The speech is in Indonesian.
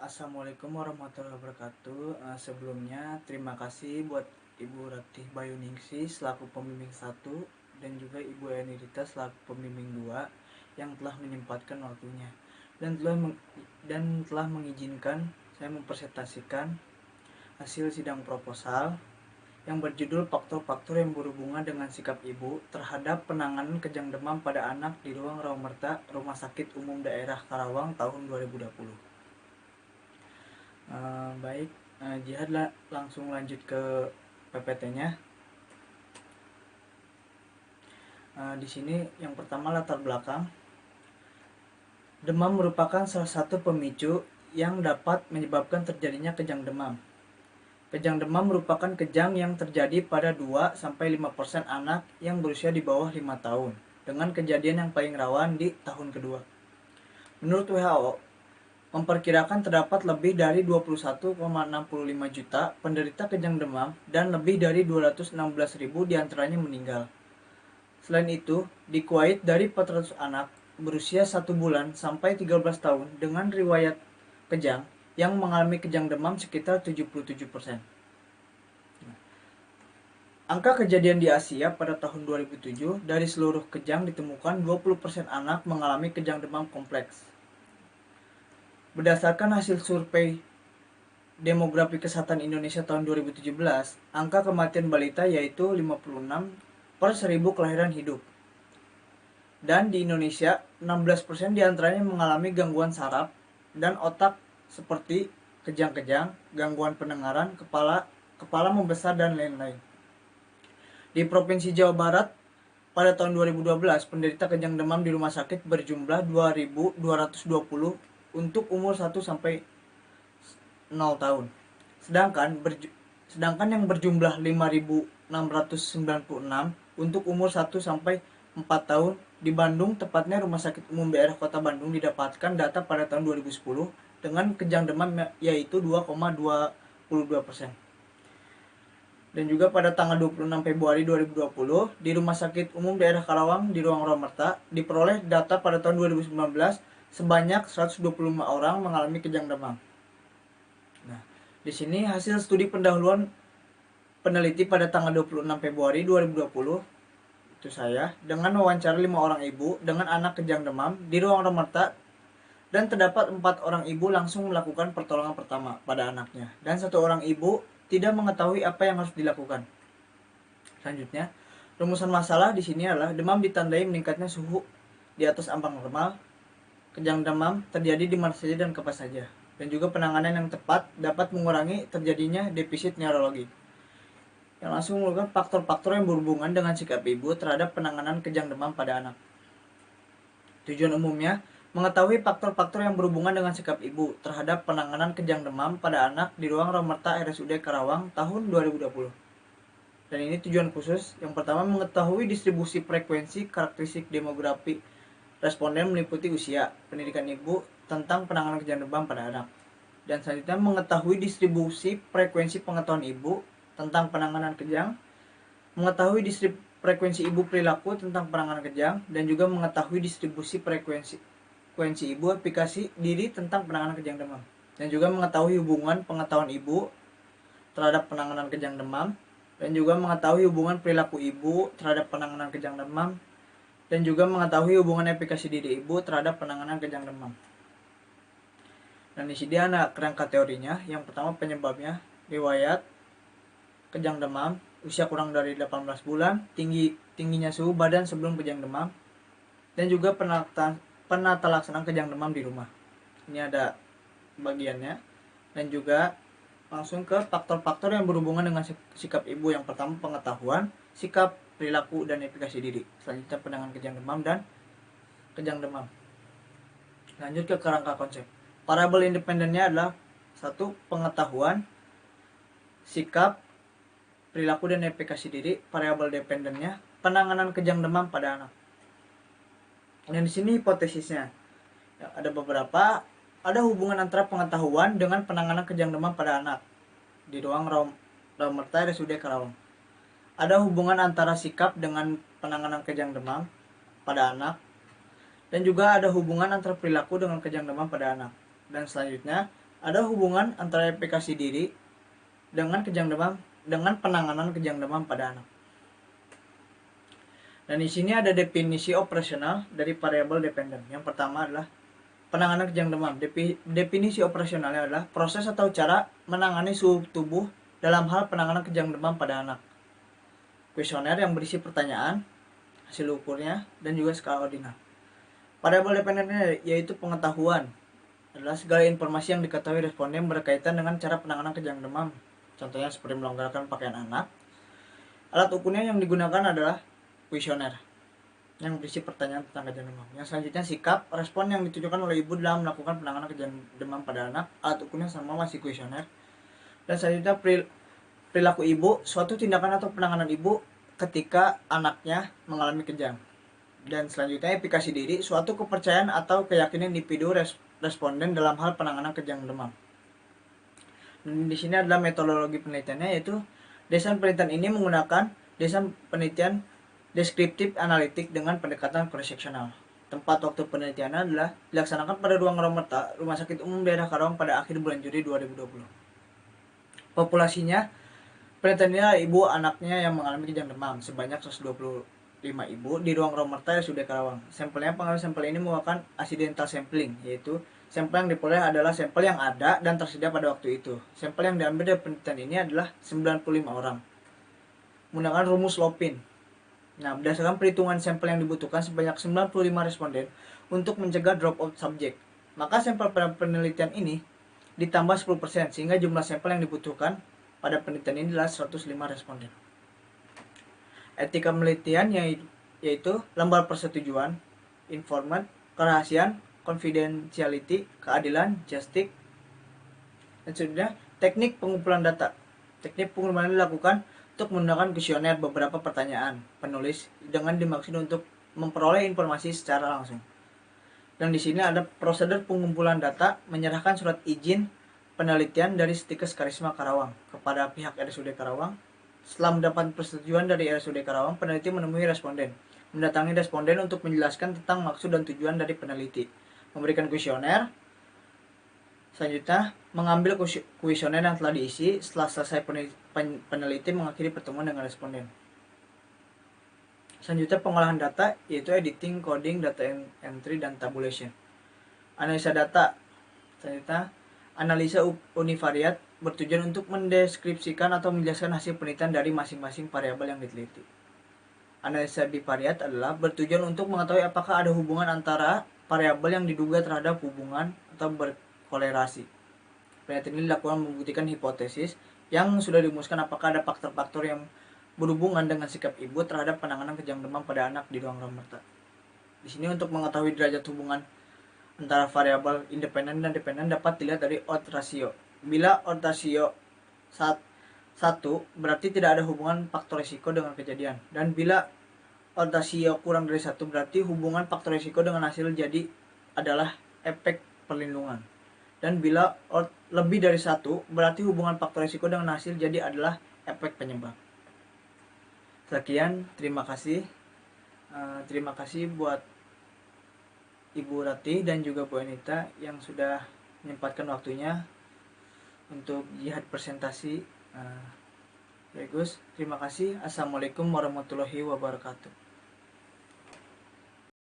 Assalamualaikum warahmatullahi wabarakatuh. Sebelumnya terima kasih buat Ibu Ratih Bayuningsi selaku pembimbing 1 dan juga Ibu Enirita selaku pembimbing 2 yang telah menyempatkan waktunya dan telah mengizinkan saya mempresentasikan hasil sidang proposal yang berjudul faktor-faktor yang berhubungan dengan sikap Ibu terhadap penanganan kejang demam pada anak di ruang rawat merta Rumah Sakit Umum Daerah Karawang tahun 2020. Baik, Jihad langsung lanjut ke PPT-nya. Di sini yang pertama latar belakang. Demam merupakan salah satu pemicu yang dapat menyebabkan terjadinya kejang demam. Kejang demam merupakan kejang yang terjadi pada 2-5% anak yang berusia di bawah 5 tahun, dengan kejadian yang paling rawan di tahun kedua. Menurut WHO, memperkirakan terdapat lebih dari 21,65 juta penderita kejang demam dan lebih dari 216.000 diantaranya meninggal. Selain itu, di Kuwait dari 400 anak berusia 1 bulan sampai 13 tahun dengan riwayat kejang yang mengalami kejang demam sekitar 77%. Angka kejadian di Asia pada tahun 2007 dari seluruh kejang ditemukan 20% anak mengalami kejang demam kompleks. Berdasarkan hasil survei Demografi Kesehatan Indonesia tahun 2017, angka kematian balita yaitu 56 per 1000 kelahiran hidup. Dan di Indonesia, 16% diantaranya mengalami gangguan saraf dan otak seperti kejang-kejang, gangguan pendengaran, kepala membesar, dan lain-lain. Di Provinsi Jawa Barat, pada tahun 2012, penderita kejang demam di rumah sakit berjumlah 2.220 untuk umur 1 sampai 0 tahun. Sedangkan yang berjumlah 5.696 untuk umur 1 sampai 4 tahun di Bandung, tepatnya Rumah Sakit Umum Daerah Kota Bandung, didapatkan data pada tahun 2010 dengan kejang demam yaitu 2,22%. Dan juga pada tanggal 26 Februari 2020 di Rumah Sakit Umum Daerah Karawang di ruang rawat merta diperoleh data pada tahun 2019 sebanyak 125 orang mengalami kejang demam. Nah, di sini hasil studi pendahuluan peneliti pada tanggal 26 Februari 2020 itu saya dengan wawancara 5 orang ibu dengan anak kejang demam di ruang rawat merta, dan terdapat 4 orang ibu langsung melakukan pertolongan pertama pada anaknya dan 1 orang ibu tidak mengetahui apa yang harus dilakukan. Selanjutnya, rumusan masalah di sini adalah demam ditandai meningkatnya suhu di atas ambang normal. Kejang demam terjadi di mana saja dan kapan saja, dan juga penanganan yang tepat dapat mengurangi terjadinya defisit neurologi. Yang langsung melakukan faktor-faktor yang berhubungan dengan sikap ibu terhadap penanganan kejang demam pada anak. Tujuan umumnya mengetahui faktor-faktor yang berhubungan dengan sikap ibu terhadap penanganan kejang demam pada anak di ruang rawat merta RSUD Karawang tahun 2020. Dan ini tujuan khusus. Yang pertama, mengetahui distribusi frekuensi karakteristik demografi responden meliputi usia, pendidikan ibu tentang penanganan kejang demam pada anak. Dan selanjutnya, mengetahui distribusi frekuensi pengetahuan ibu tentang penanganan kejang, mengetahui frekuensi ibu perilaku tentang penanganan kejang, dan juga mengetahui distribusi frekuensi ibu aplikasi diri tentang penanganan kejang demam, dan juga mengetahui hubungan pengetahuan ibu terhadap penanganan kejang demam, dan juga mengetahui hubungan perilaku ibu terhadap penanganan kejang demam, dan juga mengetahui hubungan efikasi diri ibu terhadap penanganan kejang demam. Dan di sini ada kerangka teorinya. Yang pertama, penyebabnya, riwayat kejang demam, usia kurang dari 18 bulan, tingginya suhu badan sebelum kejang demam, dan juga penata laksanaan kejang demam di rumah. Ini ada bagiannya. Dan juga langsung ke faktor-faktor yang berhubungan dengan sikap ibu. Yang pertama, pengetahuan, sikap, perilaku, dan efikasi diri. Selanjutnya, penanganan kejang demam dan kejang demam. Lanjut ke kerangka konsep. Variabel independennya adalah 1. Pengetahuan, sikap, perilaku, dan efikasi diri. Variabel dependennya penanganan kejang demam pada anak. Dan di sini hipotesisnya ya, ada beberapa. Ada hubungan antara pengetahuan dengan penanganan kejang demam pada anak di ruang rawat merta RSUD Karawang. Ada hubungan antara sikap dengan penanganan kejang demam pada anak, dan juga ada hubungan antara perilaku dengan kejang demam pada anak. Dan selanjutnya, Ada hubungan antara efikasi diri dengan penanganan kejang demam pada anak. Dan di sini ada definisi operasional dari variabel dependen. Yang pertama adalah penanganan kejang demam. Definisi operasionalnya adalah proses atau cara menangani suhu tubuh dalam hal penanganan kejang demam pada anak. Kuesioner yang berisi pertanyaan, hasil ukurnya, dan juga skala ordinal. Variabel dependennya yaitu pengetahuan, adalah segala informasi yang diketahui responden berkaitan dengan cara penanganan kejang demam. Contohnya seperti melonggarkan pakaian anak. Alat ukurnya yang digunakan adalah kuesioner yang berisi pertanyaan tentang kejang demam. Yang selanjutnya sikap respon yang ditunjukkan oleh ibu dalam melakukan penanganan kejang demam pada anak. Alat ukurnya sama, masih kuesioner. Dan selanjutnya perilaku ibu, suatu tindakan atau penanganan ibu ketika anaknya mengalami kejang. Dan selanjutnya efikasi diri, suatu kepercayaan atau keyakinan individu responden dalam hal penanganan kejang demam. Dan di sini adalah metodologi penelitiannya, yaitu desain penelitian ini menggunakan desain penelitian deskriptif analitik dengan pendekatan cross-seksional. Tempat waktu penelitiannya adalah dilaksanakan pada ruang Romerta, Rumah Sakit Umum Daerah Karawang pada akhir bulan Juli 2020. Populasinya, penelitiannya ibu anaknya yang mengalami kejang demam sebanyak 125 ibu di ruang Romerta RSUD Karawang. Sampelnya, pengambilan sampel ini menggunakan accidental sampling, yaitu sampel yang diperoleh adalah sampel yang ada dan tersedia pada waktu itu. Sampel yang diambil dari penelitian ini adalah 95 orang menggunakan rumus Lopin. Nah, berdasarkan perhitungan sampel yang dibutuhkan sebanyak 95 responden untuk mencegah drop out subjek, maka sampel pada penelitian ini ditambah 10% sehingga jumlah sampel yang dibutuhkan pada penelitian ini adalah 105 responden. Etika penelitian yaitu lembar persetujuan, informat, kerahasiaan, confidentiality, keadilan, justice, dan selanjutnya teknik pengumpulan data. Teknik pengumpulan dilakukan untuk menggunakan kuesioner beberapa pertanyaan penulis dengan dimaksud untuk memperoleh informasi secara langsung. Dan di sini ada prosedur pengumpulan data, menyerahkan surat izin penelitian dari Stikes Karisma Karawang kepada pihak RSUD Karawang. Setelah mendapat persetujuan dari RSUD Karawang, peneliti menemui responden, mendatangi responden untuk menjelaskan tentang maksud dan tujuan dari peneliti, memberikan kuesioner. Selanjutnya, mengambil kuesioner yang telah diisi. Setelah selesai, peneliti mengakhiri pertemuan dengan responden. Selanjutnya, pengolahan data, yaitu editing, coding, data entry, dan tabulation. Analisa data. Selanjutnya, analisa univariat bertujuan untuk mendeskripsikan atau menjelaskan hasil penelitian dari masing-masing variabel yang diteliti. Analisa bivariat adalah bertujuan untuk mengetahui apakah ada hubungan antara variabel yang diduga terhadap hubungan atau kolerasi. Penelitian ini dilakukan membuktikan hipotesis yang sudah dirumuskan apakah ada faktor-faktor yang berhubungan dengan sikap ibu terhadap penanganan kejang demam pada anak di ruang Romerta. Di sini untuk mengetahui derajat hubungan antara variabel independen dan dependen dapat dilihat dari odds ratio. Bila odds ratio 1 berarti tidak ada hubungan faktor risiko dengan kejadian, dan bila odds ratio kurang dari 1 berarti hubungan faktor risiko dengan hasil jadi adalah efek perlindungan. Dan bila lebih dari 1 berarti hubungan faktor risiko dengan hasil jadi adalah efek penyebab. Sekian, terima kasih. Terima kasih buat Ibu Ratih dan juga Bu Anita yang sudah menyempatkan waktunya untuk jihad presentasi. Bagus, terima kasih. Assalamualaikum warahmatullahi wabarakatuh.